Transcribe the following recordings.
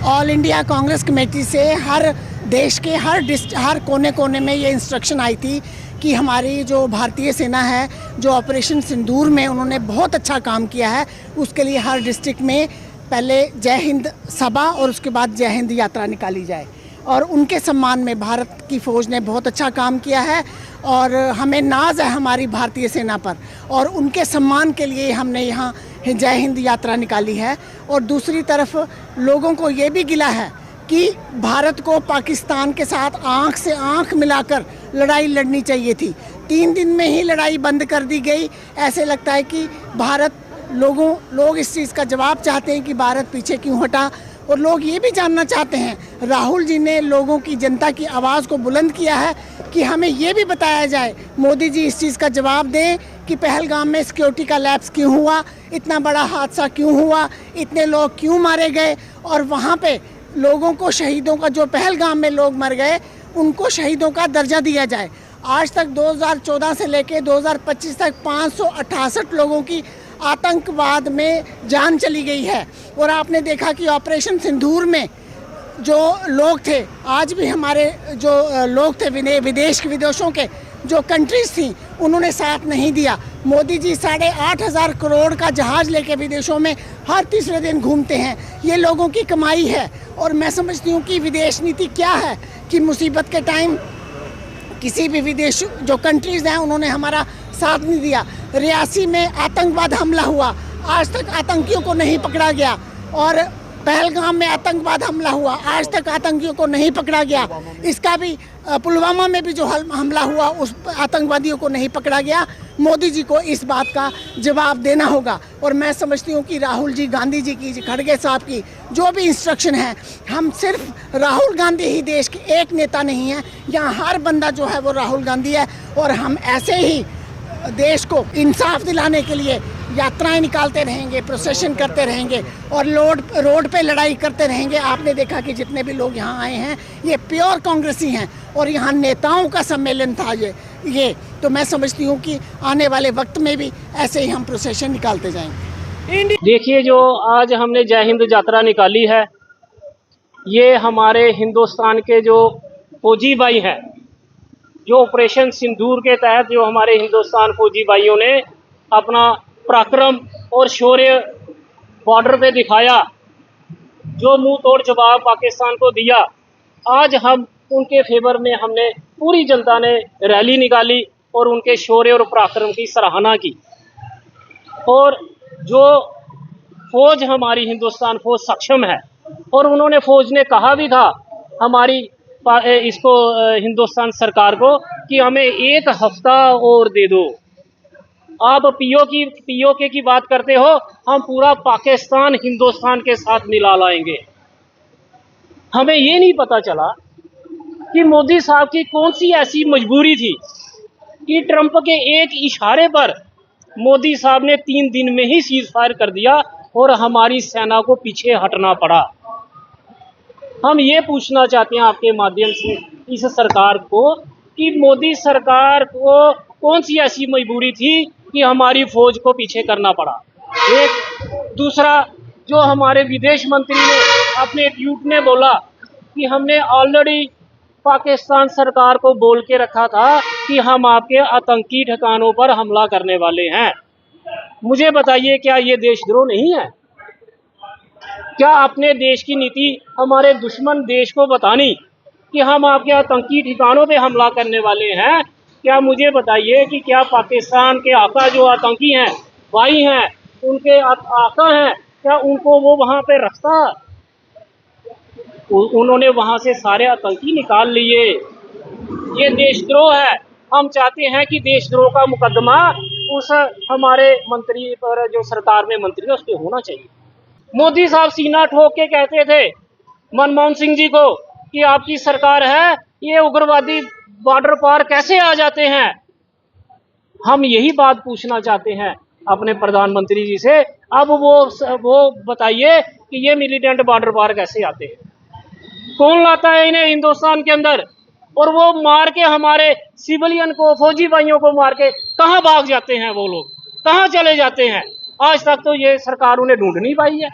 All India Congress committee से हर देश के हर कोने कोने में ये इंस्ट्रक्शन आई थी कि हमारी जो भारतीय सेना है, जो ऑपरेशन सिंदूर में उन्होंने बहुत अच्छा काम किया है, उसके लिए हर डिस्ट्रिक्ट में पहले जय हिंद सभा और उसके बाद जय हिंद यात्रा निकाली जाए। और उनके सम्मान में भारत की फ़ौज ने बहुत अच्छा काम किया है और हमें नाज है हमारी भारतीय सेना पर, और उनके सम्मान के लिए हमने यहाँ जय हिंद यात्रा निकाली है। और दूसरी तरफ लोगों को ये भी गिला है कि भारत को पाकिस्तान के साथ आंख से आंख मिलाकर लड़ाई लड़नी चाहिए थी। 3 दिन में ही लड़ाई बंद कर दी गई। ऐसे लगता है कि लोग इस चीज़ का जवाब चाहते हैं कि भारत पीछे क्यों हटा। और लोग ये भी जानना चाहते हैं, राहुल जी ने लोगों की, जनता की आवाज़ को बुलंद किया है कि हमें ये भी बताया जाए, मोदी जी इस चीज़ का जवाब दें कि पहलगाम में सिक्योरिटी का लैप्स क्यों हुआ, इतना बड़ा हादसा क्यों हुआ, इतने लोग क्यों मारे गए, और वहाँ पे लोगों को, शहीदों का, जो पहलगाम में लोग मर गए उनको शहीदों का दर्जा दिया जाए। आज तक 2014 से लेकर 2025 तक 568 लोगों की आतंकवाद में जान चली गई है। और आपने देखा कि ऑपरेशन सिंदूर में जो लोग थे, आज भी हमारे जो लोग थे विदेशों के जो कंट्रीज थी, उन्होंने साथ नहीं दिया। मोदी जी 8,500 करोड़ का जहाज़ लेके विदेशों में हर तीसरे दिन घूमते हैं। ये लोगों की कमाई है। और मैं समझती हूँ कि विदेश नीति क्या है कि मुसीबत के टाइम किसी भी विदेश जो कंट्रीज़ हैं उन्होंने हमारा साथ नहीं दिया। रियासी में आतंकवाद हमला हुआ, आज तक आतंकियों को नहीं पकड़ा गया। और पहलगाम में आतंकवाद हमला हुआ, आज तक आतंकियों को नहीं पकड़ा गया। इसका भी पुलवामा में भी जो हमला हुआ, उस आतंकवादियों को नहीं पकड़ा गया। मोदी जी को इस बात का जवाब देना होगा। और मैं समझती हूँ कि राहुल जी, गांधी जी की, खड़गे साहब की जो भी इंस्ट्रक्शन है, हम सिर्फ राहुल गांधी ही देश के एक नेता नहीं हैं, यहाँ हर बंदा जो है वो राहुल गांधी है। और हम ऐसे ही देश को इंसाफ दिलाने के लिए यात्राएं निकालते रहेंगे, प्रोसेशन करते रहेंगे और रोड पे लड़ाई करते रहेंगे। आपने देखा कि जितने भी लोग यहाँ आए हैं ये प्योर कांग्रेसी हैं और यहाँ नेताओं का सम्मेलन था ये। तो मैं समझती हूँ कि आने वाले वक्त में भी ऐसे ही हम प्रोसेशन निकालते जाएंगे। देखिए, जो आज हमने जय हिंद यात्रा निकाली है, ये हमारे हिंदुस्तान के जो फौजी भाई हैं, जो ऑपरेशन सिंदूर के तहत जो हमारे हिंदुस्तान फौजी भाइयों ने अपना पराक्रम और शौर्य बॉर्डर पे दिखाया, जो मुंह तोड़ जवाब पाकिस्तान को दिया, आज हम उनके फेवर में, हमने पूरी जनता ने रैली निकाली और उनके शौर्य और पराक्रम की सराहना की। और जो फौज, हमारी हिंदुस्तान फौज सक्षम है, और उन्होंने, फौज ने कहा भी था हमारी इसको हिंदुस्तान सरकार को कि हमें 1 हफ्ता और दे दो। आप पीओके की बात करते हो, हम पूरा पाकिस्तान हिंदुस्तान के साथ मिला लाएंगे। हमें ये नहीं पता चला कि मोदी साहब की कौन सी ऐसी मजबूरी थी कि ट्रंप के एक इशारे पर मोदी साहब ने 3 दिन में ही सीज फायर कर दिया और हमारी सेना को पीछे हटना पड़ा। हम ये पूछना चाहते हैं आपके माध्यम से इस सरकार को कि मोदी सरकार को कौन सी ऐसी मजबूरी थी कि हमारी फौज को पीछे करना पड़ा। एक दूसरा, जो हमारे विदेश मंत्री ने अपने ट्वीट में बोला कि हमने ऑलरेडी पाकिस्तान सरकार को बोल के रखा था कि हम आपके आतंकी ठिकानों पर हमला करने वाले हैं। मुझे बताइए, क्या ये देशद्रोह नहीं है? क्या अपने देश की नीति हमारे दुश्मन देश को बतानी कि हम आपके आतंकी ठिकानों पे हमला करने वाले हैं? क्या मुझे बताइए कि क्या पाकिस्तान के आका जो आतंकी हैं, भाई हैं, उनके आका हैं, क्या उनको वो वहाँ पे रखता? उन्होंने वहाँ से सारे आतंकी निकाल लिए। ये देशद्रोह है। हम चाहते हैं कि देशद्रोह का मुकदमा उस हमारे मंत्री पर, जो सरकार में मंत्री है, उस पर होना चाहिए। मोदी साहब सीना ठोक के कहते थे मनमोहन सिंह जी को कि आपकी सरकार है, ये उग्रवादी बॉर्डर पार कैसे आ जाते हैं। हम यही बात पूछना चाहते हैं अपने प्रधानमंत्री जी से। अब वो बताइए कि ये मिलिटेंट बॉर्डर पार कैसे आते हैं, कौन लाता है इन्हें हिंदुस्तान के अंदर, और वो मार के हमारे सिविलियन को, फौजी भाइयों को मार के कहाँ भाग जाते हैं, वो लोग कहाँ चले जाते हैं। आज तक तो ये सरकार उन्हें ढूंढ नहीं पाई है।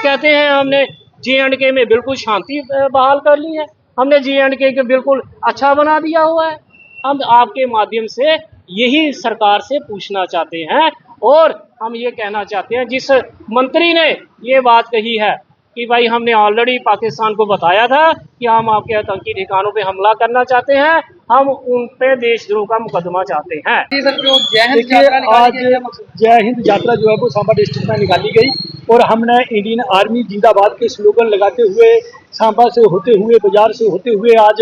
कहते हैं हमने J&K में बिल्कुल शांति बहाल कर ली है, हमने J&K को बिल्कुल अच्छा बना दिया हुआ है। हम आपके माध्यम से यही सरकार से पूछना चाहते हैं और हम ये कहना चाहते हैं, जिस मंत्री ने ये बात कही है कि भाई हमने ऑलरेडी पाकिस्तान को बताया था कि हम आपके आतंकी ठिकानों पे हमला करना चाहते हैं, हम उन पे देशद्रोह का मुकदमा चाहते हैं। देखिए, आज जय हिंद यात्रा जो है वो सांबा डिस्ट्रिक्ट में निकाली गई और हमने इंडियन आर्मी जिंदाबाद के स्लोगन लगाते हुए सांबा से होते हुए बाजार से होते हुए आज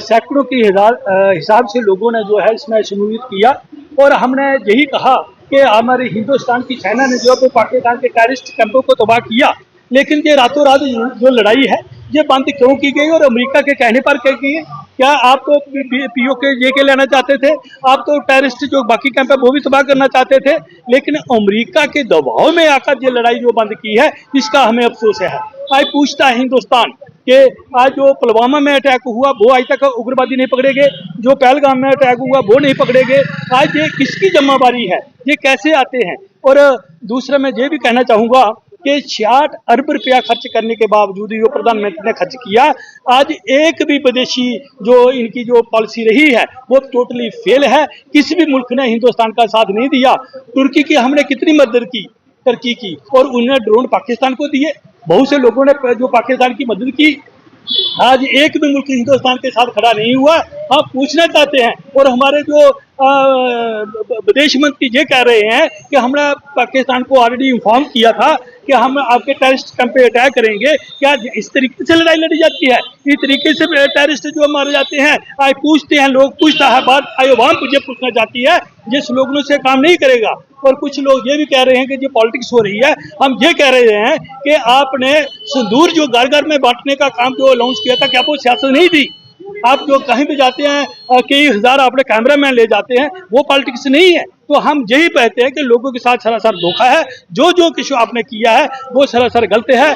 सैकड़ों की हिसाब से लोगों ने जो है इसमें शमूलियत किया और हमने यही कहा कि हमारे हिंदुस्तान की सेना ने जो है वो पाकिस्तान के टेररिस्ट कैंपों को तबाह किया, लेकिन ये रातों रात जो लड़ाई है ये बंद क्यों की गई और अमेरिका के कहने पर क्या की? क्या आप तो POK JK लेना चाहते थे? आप तो टेररिस्ट जो बाकी कैंप है वो भी तबाह करना चाहते थे, लेकिन अमेरिका के दबाव में आकर ये लड़ाई जो बंद की है इसका हमें अफसोस है। आज पूछता है हिंदुस्तान कि आज जो पुलवामा में अटैक हुआ वो आज तक उग्रवादी नहीं पकड़े गए, जो पहलगाम में अटैक हुआ वो नहीं पकड़े गए। आज ये किसकी जिम्मेवारी है? ये कैसे आते हैं? और दूसरा मैं ये भी कहना चाहूँगा कि 66 अरब रुपया खर्च करने के बावजूद जो प्रधानमंत्री ने खर्च किया, आज एक भी विदेशी जो इनकी जो पॉलिसी रही है वो टोटली फेल है। किसी भी मुल्क ने हिंदुस्तान का साथ नहीं दिया। तुर्की की हमने कितनी मदद की, टर्की की, और उन्होंने ड्रोन पाकिस्तान को दिए। बहुत से लोगों ने जो पाकिस्तान की मदद की, आज एक भी मुल्क हिंदुस्तान के साथ खड़ा नहीं हुआ। हम पूछना चाहते हैं और हमारे जो विदेश मंत्री ये कह रहे हैं कि हमने पाकिस्तान को ऑलरेडी इन्फॉर्म किया था कि हम आपके टेररिस्ट कैंप पे अटैक करेंगे। क्या इस तरीके से लड़ाई लड़ी जाती है? इस तरीके से टेररिस्ट जो मारे जाते हैं? आज पूछते हैं लोग, पूछता है बात, आवाम मुझे पूछना चाहती है। जिस लोगों से काम नहीं करेगा और कुछ लोग ये भी कह रहे हैं कि ये पॉलिटिक्स हो रही है। हम ये कह रहे हैं कि आपने सिंदूर जो घर घर में बांटने का काम जो अनाउंस किया था, क्या वो सियासत नहीं थी? आप जो कहीं भी जाते हैं कई हजार अपने कैमरामैन ले जाते हैं, वो पॉलिटिक्स नहीं है। तो हम यही कहते हैं कि लोगों के साथ सरासर धोखा है। जो जो कुछ आपने किया है वो सरासर गलत है।